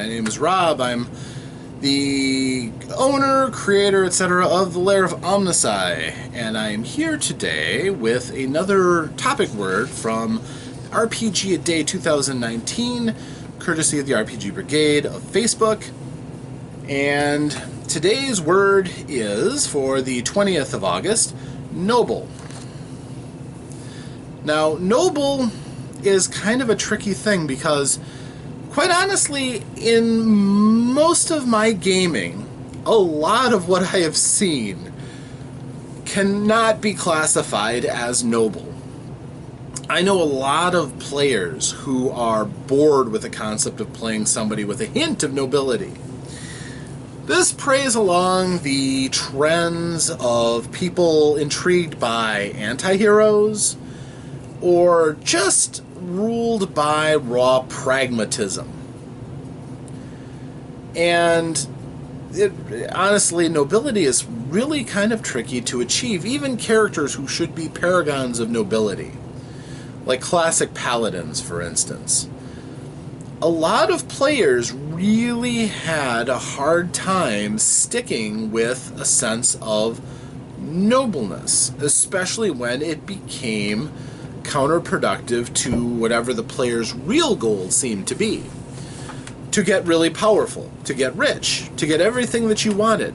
My name is Rob. I'm the owner, creator, etc. of the lair of OmnusI, and I am here today with another topic word from RPGaDay 2019, courtesy of the RPG Brigade of Facebook. And today's word is, for the 20th of August, noble. Now, noble is kind of a tricky thing because, quite honestly, in most of my gaming, a lot of what I have seen cannot be classified as noble. I know a lot of players who are bored with the concept of playing somebody with a hint of nobility. This preys along the trends of people intrigued by anti-heroes or just ruled by raw pragmatism. And honestly, nobility is really kind of tricky to achieve, even characters who should be paragons of nobility, like classic paladins, for instance. A lot of players really had a hard time sticking with a sense of nobleness, especially when it became counterproductive to whatever the player's real goal seemed to be. To get really powerful, to get rich, to get everything that you wanted.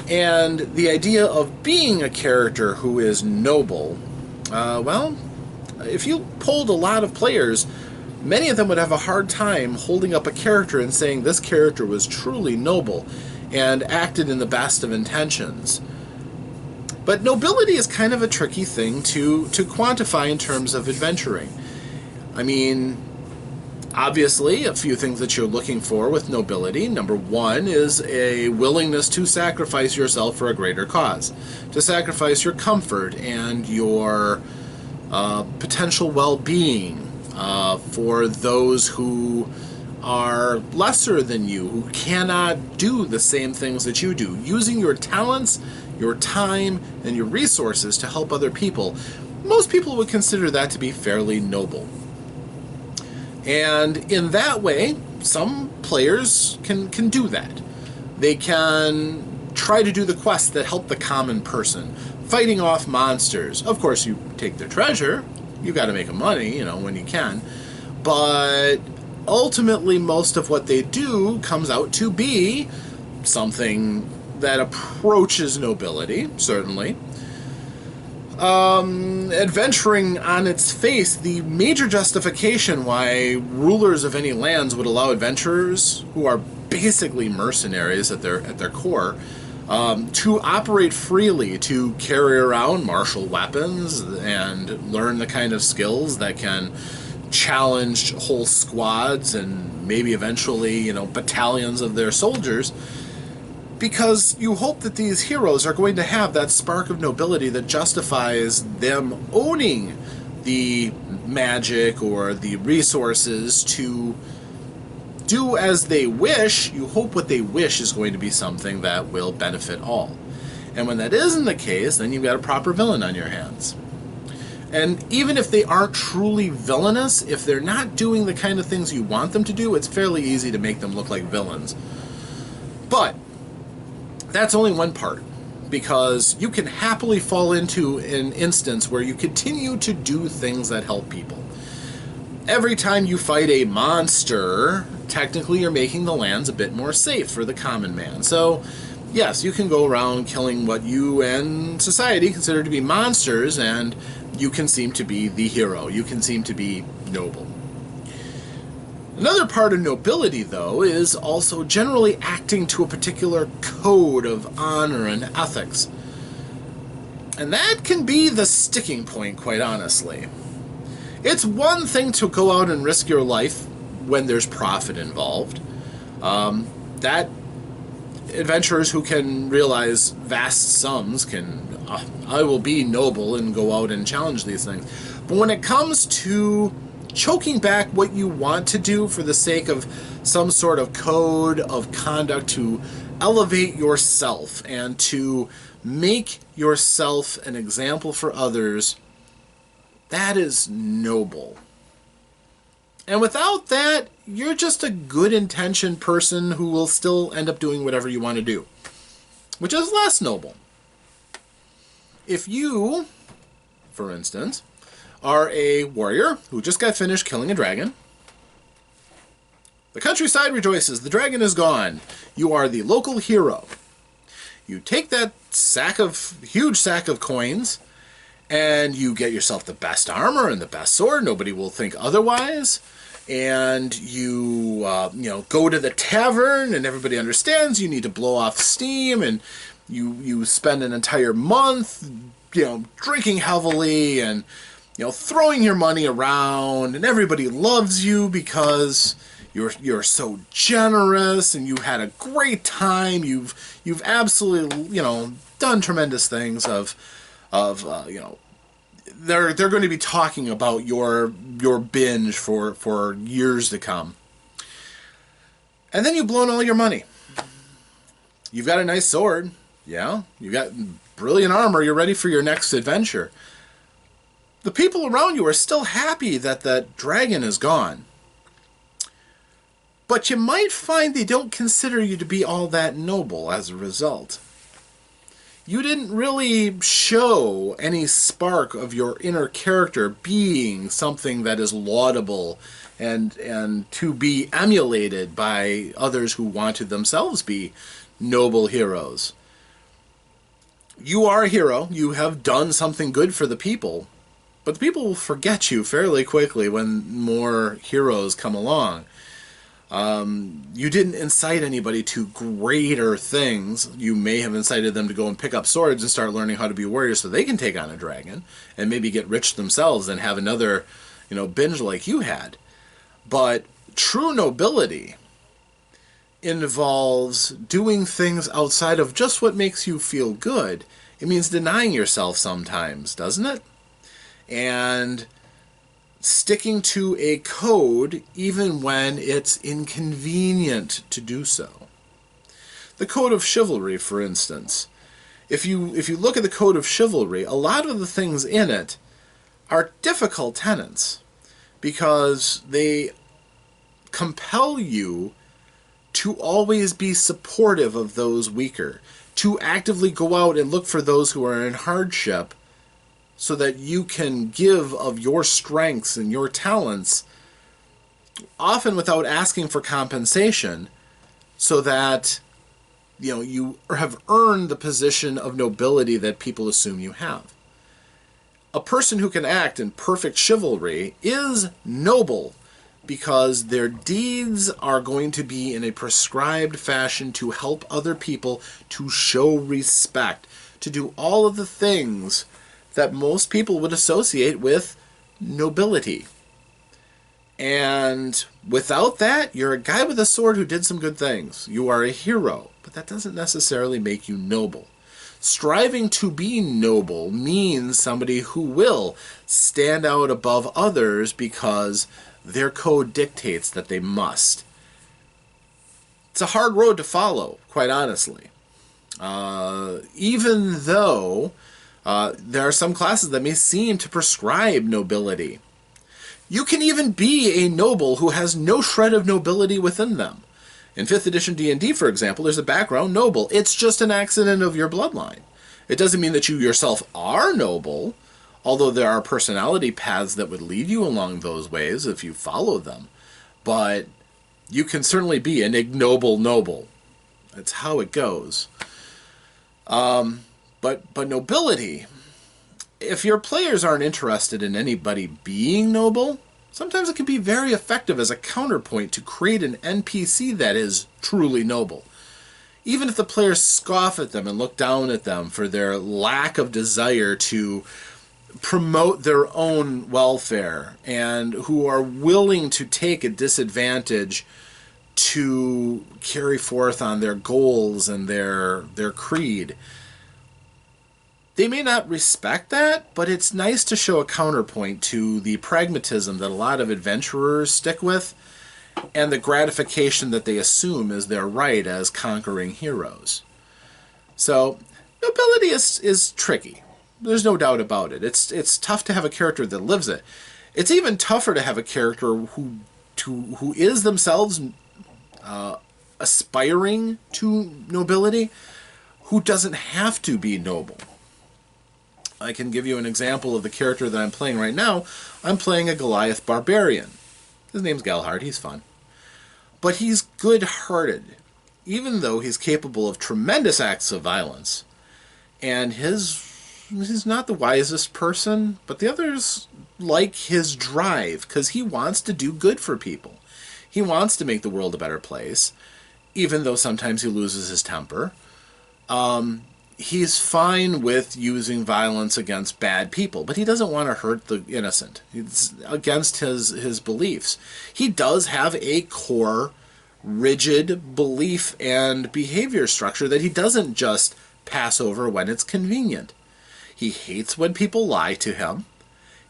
And the idea of being a character who is noble, well, if you polled a lot of players, many of them would have a hard time holding up a character and saying this character was truly noble and acted in the best of intentions. But nobility is kind of a tricky thing to quantify in terms of adventuring. I mean, obviously, a few things that you're looking for with nobility. Number one is a willingness to sacrifice yourself for a greater cause. To sacrifice your comfort and your potential well-being for those who are lesser than you, who cannot do the same things that you do. Using your talents, your time, and your resources to help other people. Most people would consider that to be fairly noble. And in that way, some players can do that. They can try to do the quests that help the common person, fighting off monsters. Of course, you take their treasure. You got to make money, when you can. But ultimately, most of what they do comes out to be something that approaches nobility, certainly. Adventuring on its face, the major justification why rulers of any lands would allow adventurers, who are basically mercenaries at their core, to operate freely, to carry around martial weapons and learn the kind of skills that can challenge whole squads and maybe eventually, battalions of their soldiers, because you hope that these heroes are going to have that spark of nobility that justifies them owning the magic or the resources to do as they wish. You hope what they wish is going to be something that will benefit all. And when that isn't the case, then you've got a proper villain on your hands. And even if they aren't truly villainous, if they're not doing the kind of things you want them to do, it's fairly easy to make them look like villains. But that's only one part, because you can happily fall into an instance where you continue to do things that help people. Every time you fight a monster, technically you're making the lands a bit more safe for the common man. So, yes, you can go around killing what you and society consider to be monsters, and you can seem to be the hero. You can seem to be noble. Another part of nobility, though, is also generally acting to a particular code of honor and ethics. And that can be the sticking point, quite honestly. It's one thing to go out and risk your life when there's profit involved. That adventurers who can realize vast sums can, I will be noble and go out and challenge these things. But when it comes to choking back what you want to do for the sake of some sort of code of conduct to elevate yourself and to make yourself an example for others, that is noble. And without that, you're just a good-intentioned person who will still end up doing whatever you want to do, which is less noble. If you, for instance, are a warrior who just got finished killing a dragon, the countryside rejoices, the dragon is gone. You are the local hero. You take that huge sack of coins, and you get yourself the best armor and the best sword. Nobody will think otherwise. And you, go to the tavern, and everybody understands you need to blow off steam, and you spend an entire month, drinking heavily and, throwing your money around, and everybody loves you because you're so generous, and you had a great time. You've absolutely, done tremendous things they're going to be talking about your binge for years to come. And then you've blown all your money. You've got a nice sword, yeah. You've got brilliant armor. You're ready for your next adventure. The people around you are still happy that that dragon is gone. But you might find they don't consider you to be all that noble as a result. You didn't really show any spark of your inner character being something that is laudable and to be emulated by others who want to themselves be noble heroes. You are a hero. You have done something good for the people, but the people will forget you fairly quickly when more heroes come along. You didn't incite anybody to greater things. You may have incited them to go and pick up swords and start learning how to be warriors so they can take on a dragon and maybe get rich themselves and have another, binge like you had. But true nobility involves doing things outside of just what makes you feel good. It means denying yourself sometimes, doesn't it? And sticking to a code even when it's inconvenient to do so. The code of chivalry, for instance. If you look at the code of chivalry, a lot of the things in it are difficult tenets because they compel you to always be supportive of those weaker, to actively go out and look for those who are in hardship, so that you can give of your strengths and your talents, often without asking for compensation, so that you have earned the position of nobility that people assume you have. A person who can act in perfect chivalry is noble because their deeds are going to be in a prescribed fashion to help other people, to show respect, to do all of the things that most people would associate with nobility. And without that, you're a guy with a sword who did some good things. You are a hero, but that doesn't necessarily make you noble. Striving to be noble means somebody who will stand out above others because their code dictates that they must. It's a hard road to follow, quite honestly. Even though there are some classes that may seem to prescribe nobility. You can even be a noble who has no shred of nobility within them. In 5th edition D&D, for example, there's a background noble. It's just an accident of your bloodline. It doesn't mean that you yourself are noble, although there are personality paths that would lead you along those ways if you follow them. But you can certainly be an ignoble noble. That's how it goes. But nobility, if your players aren't interested in anybody being noble, sometimes it can be very effective as a counterpoint to create an NPC that is truly noble. Even if the players scoff at them and look down at them for their lack of desire to promote their own welfare and who are willing to take a disadvantage to carry forth on their goals and their creed, they may not respect that, but it's nice to show a counterpoint to the pragmatism that a lot of adventurers stick with and the gratification that they assume is their right as conquering heroes. So, nobility is tricky. There's no doubt about it. It's tough to have a character that lives it. It's even tougher to have a character who who is themselves aspiring to nobility, who doesn't have to be noble. I can give you an example of the character that I'm playing right now. I'm playing a Goliath barbarian. His name's Galhard. He's fun. But he's good-hearted, even though he's capable of tremendous acts of violence. And he's not the wisest person, but the others like his drive, because he wants to do good for people. He wants to make the world a better place, even though sometimes he loses his temper. He's fine with using violence against bad people, but he doesn't want to hurt the innocent. It's against his beliefs. He does have a core, rigid belief and behavior structure that he doesn't just pass over when it's convenient. He hates when people lie to him.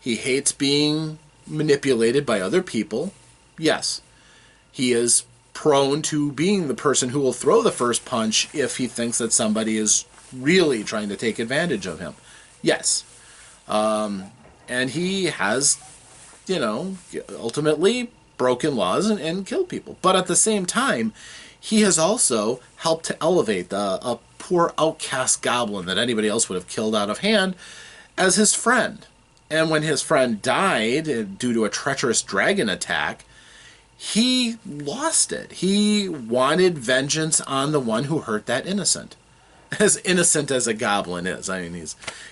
He hates being manipulated by other people. Yes, he is prone to being the person who will throw the first punch if he thinks that somebody is really trying to take advantage of him. Yes. And he has, ultimately broken laws and killed people. But at the same time, he has also helped to elevate a poor outcast goblin that anybody else would have killed out of hand as his friend. And when his friend died due to a treacherous dragon attack, he lost it. He wanted vengeance on the one who hurt that innocent. As innocent as a goblin is. I mean,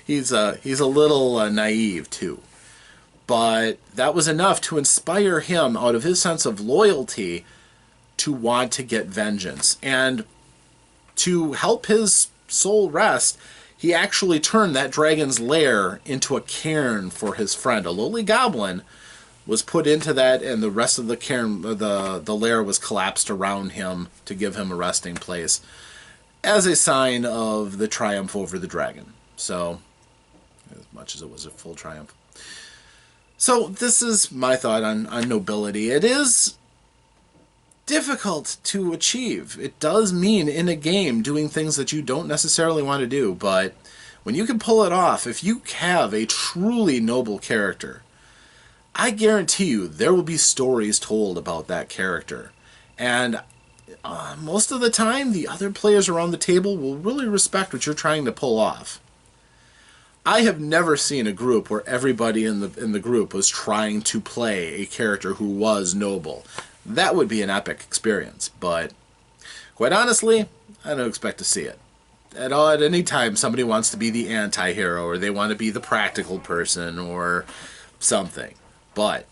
he's a little naive too. But that was enough to inspire him out of his sense of loyalty to want to get vengeance. And to help his soul rest, he actually turned that dragon's lair into a cairn for his friend. A lowly goblin was put into that, and the rest of the cairn, the lair was collapsed around him to give him a resting place, as a sign of the triumph over the dragon. So, as much as it was a full triumph. So, this is my thought on nobility. It is difficult to achieve. It does mean, in a game, doing things that you don't necessarily want to do, but when you can pull it off, if you have a truly noble character, I guarantee you there will be stories told about that character. And most of the time, the other players around the table will really respect what you're trying to pull off. I have never seen a group where everybody in the group was trying to play a character who was noble. That would be an epic experience, but quite honestly, I don't expect to see it. At any time somebody wants to be the anti-hero, or they want to be the practical person, or something. But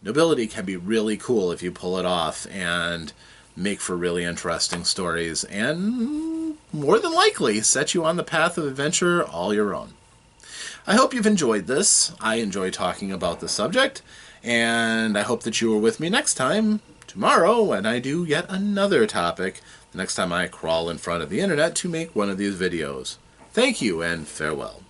nobility can be really cool if you pull it off, and make for really interesting stories, and more than likely set you on the path of adventure all your own. I hope you've enjoyed this. I enjoy talking about the subject, and I hope that you are with me next time, tomorrow, when I do yet another topic, the next time I crawl in front of the internet to make one of these videos. Thank you, and farewell.